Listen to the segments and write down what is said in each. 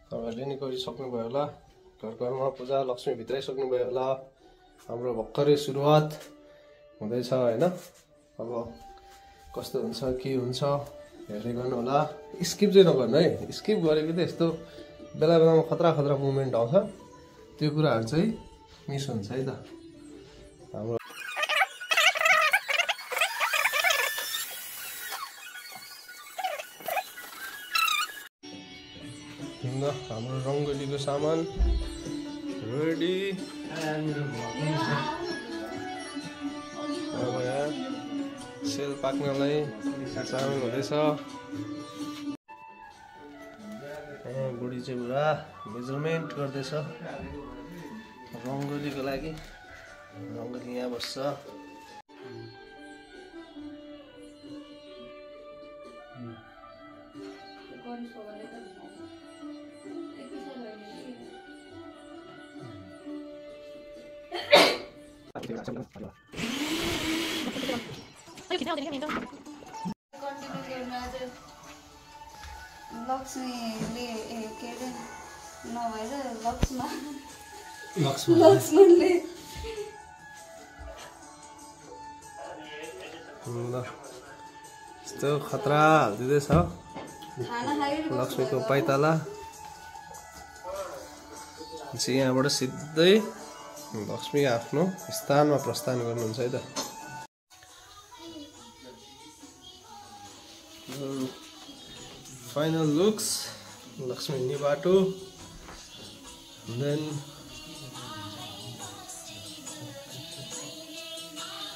तपाईहरुले नि गरिसक्नुभयो होला। घर घरमा पूजा लक्ष्मी भित्राइसक्नुभयो होला। हाम्रो भर्खरै सुरुवात हुँदैछ हैन। अब कस्तो हुन्छ के हुन्छ हेर्दै गर्नु होला। स्किप चाहिँ नगर्नु है। स्किप गरेको त यस्तो बेला बेलामा खतरा खतरा मोमेन्ट आउँछ। त्यो कुराहरु चाहिँ मिस हुन्छ है त। हाम्रो हाम्रो रङ्गोलीको सामान रेडी। अब यहाँ सेल पाक्नलाई सामान हुँदैछ। बुढी चाहिँ पुरा मेजरमेन्ट गर्दैछ रङ्गोलीको लागि। रङ्गोली यहाँ बस्छ। लक्ष्मीले के अरे नभएर लक्ष्मणले यस्तो खतरा हालिदिँदैछ लक्ष्मीको पाइताला। यहाँबाट सिधै लक्ष्मी आफ्नो स्थानमा प्रस्थान गर्नुहुन्छ है त। फाइनल लुक्स लक्ष्मी हिँड्ने बाटो। देन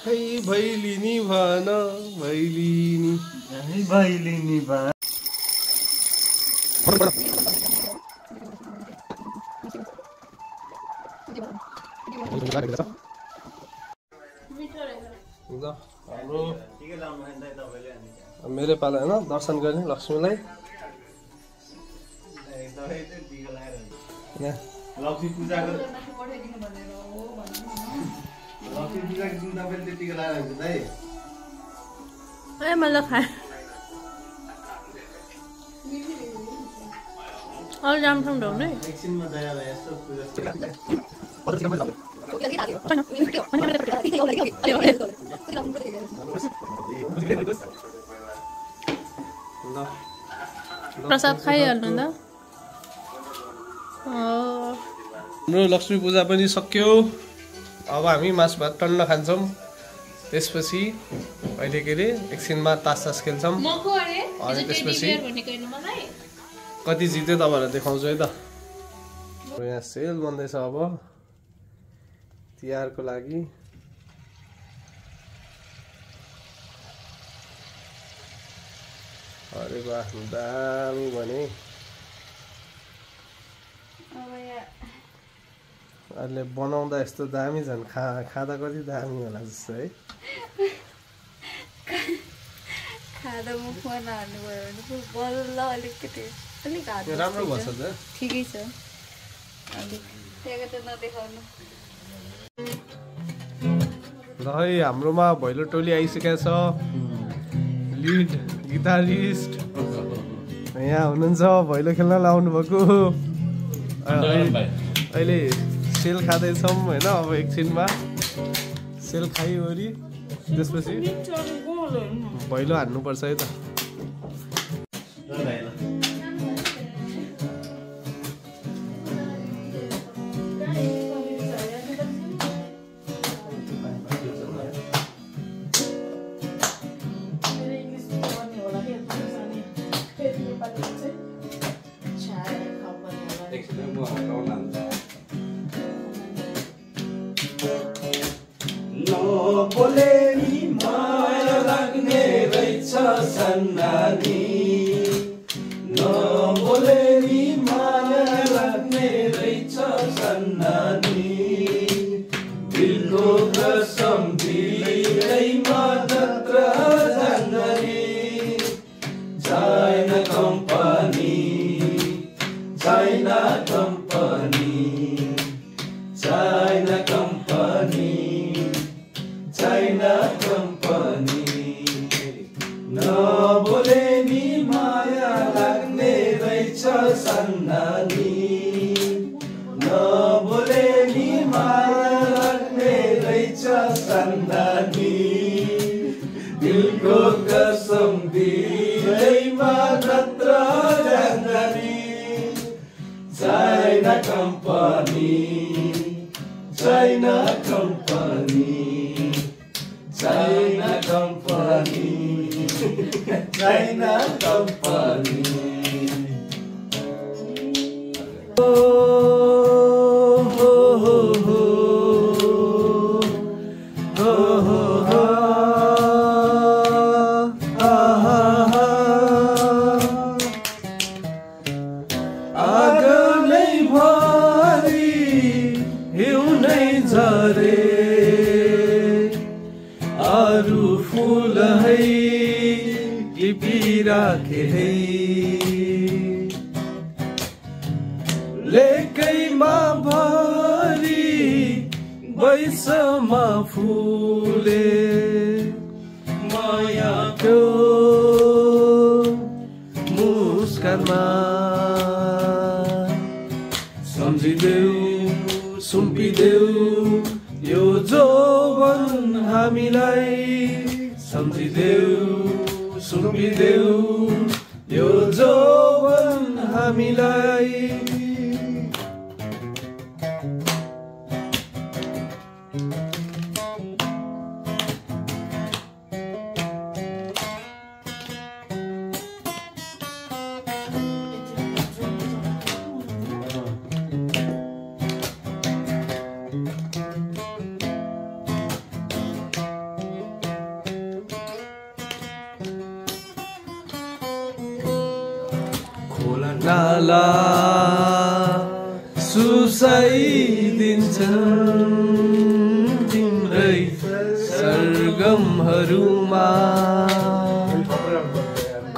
है भैलिनी भन भैलिनी भैलिनी भन हाम्रो मेरो पाला हैन दर्शन गर्ने लक्ष्मीलाई। लक्ष्मी पूजाको दिन तपाईले टिका लगाएर हुन्छ दाइ। ए मलाई खाए अरु जामसँग ढाउने एकछिनमा दया भए यस्तो पूजा प्रसाद खाइहाल्नु त। हाम्रो लक्ष्मी पूजा पनि सक्यो। अब हामी मासु भात टन्न खान्छौँ। त्यसपछि अहिले के अरे एकछिनमा तास खेल्छौँ। अनि त्यसपछि कति जित्यो तपाईँहरूलाई देखाउँछु है त। यहाँ सेल बन्दैछ अब तिहारको लागि। अरे वाह दामी भने अहिले बनाउँदा यस्तो दामी झन् खाँदा कति दामी होला जस्तो है। खाँदा मुखमा नहाल्नु भयो भने बल्ल अलिकति अलिक हात राम्रो भन्छ त। ठिकै छ। त्यहाँ त नदेखाउनु। ल है हाम्रोमा भैलो टोली आइसकेको छ। लिड गिटारिस्ट यहाँ हुनुहुन्छ। भैलो खेल्न लाउनु भएको। अहिले सेल खाँदैछौँ होइन। अब एकछिनमा सेल खाइवरी त्यसपछि भैलो हान्नुपर्छ है त। बोले नि माया लाग्ने रहेछ सन्नानी। नबोले नि माया लाग्ने रहेछ सन्नानी। दिलको कसम दिलैमा जत्र जान्ने। China company China company China company China रहेछ सन्धानी नबोले नि माया लाग्ने रहेछ सन्धानी दिलको कसम दिदैमा नत्र जान्दानी China company China company China company China company लेकैमा भरी बैसमा फुले मायाको मुस्कानमा सम्झिदेऊ सुम्पिदेऊ यो जौवन हामीलाई सम्झिदेऊ सुम्पिदेऊ यो जौवन हामीलाई नाला सुसाइदिन्छन् तिम्रै सरगमहरूमा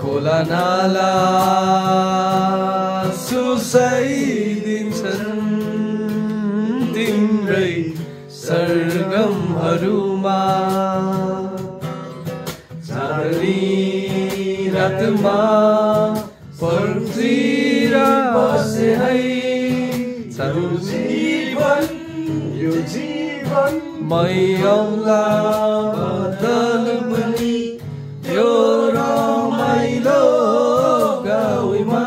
खोला नाला सुसाइदिन्छन् तिम्रै सरगमहरूमा चाँदनी रातमा पर्सिरा बसे है यो जीवन मै आउला बदल पनि यो रमाइलो गाउँमा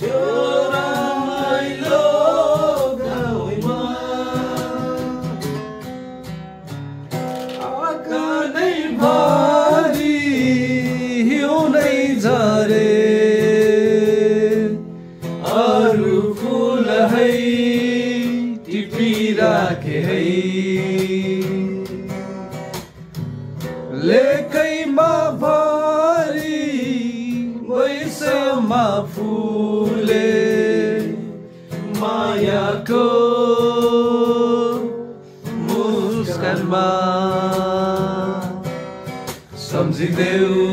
यो रमाइलो गाउँमा आँखानै भरि हिउँदै झरे अरू फुल है टिपिराखे है लेकैमा भरि वैसमा फुले मायाको मुस्कानमा सम्झिदेऊ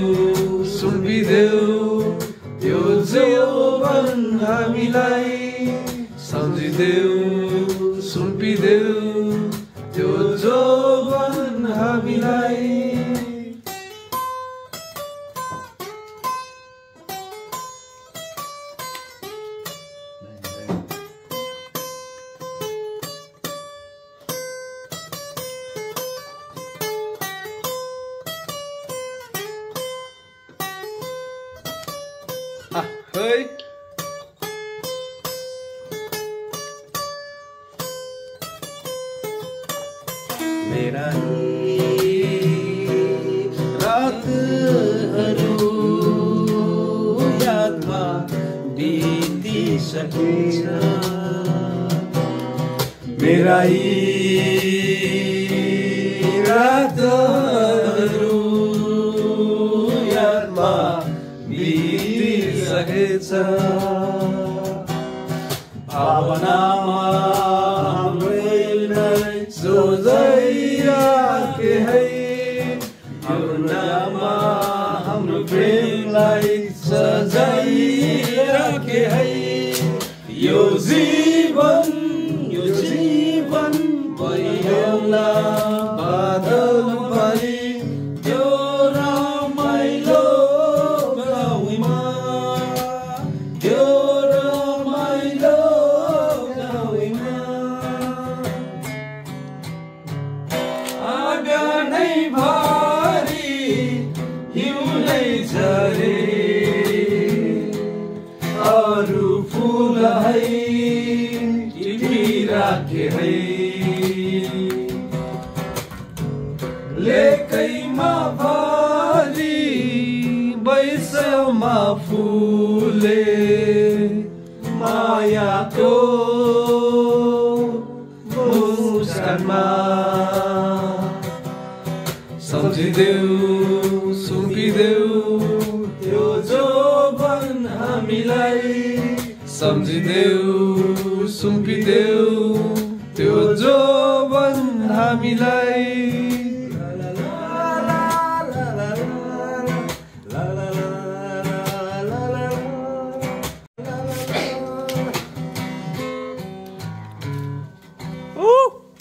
सुम्पिदेऊ त्यो जौवन हामीलाई सम्झिदेऊ सुम्पिदेऊ त्यो जौवन हामीलाई Hey. मेरा रातहरू यादमा बितिसकेछ मेरा रातहरू यादमा बितिसकेछ भावनामा सोझैराखे है भावनामा हाम्रो प्रेमलाई सजाइराखे है यो जीवन भइहाल्ला बादल भरि त्यो रमाइलो गाउँमा आफूले मायाको मुस्कानमा सम्झिदेऊ सुम्पिदेऊ त्यो जोबन हामीलाई सम्झिदेऊ सुम्पिदेऊ त्यो जोबन हामीलाई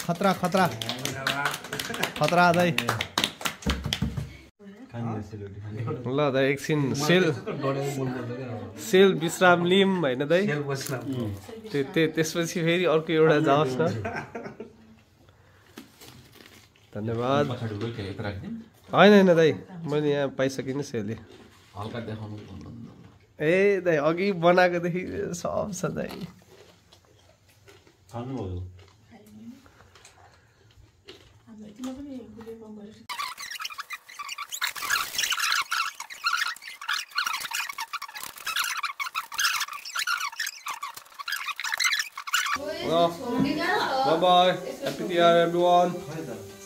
खतरा खतरा खतरा दाइ ल दाइ एकछिन सेल विश्राम लिम होइन दाइ त्यसपछि फेरि अर्को एउटा जाओस् न धन्यवाद होइन होइन दाइ मैले यहाँ पाइसकेँ नि सेल ए दाइ अघि बनाएकोदेखि सब छ दाइ Bye bye. Happy New Year, everyone.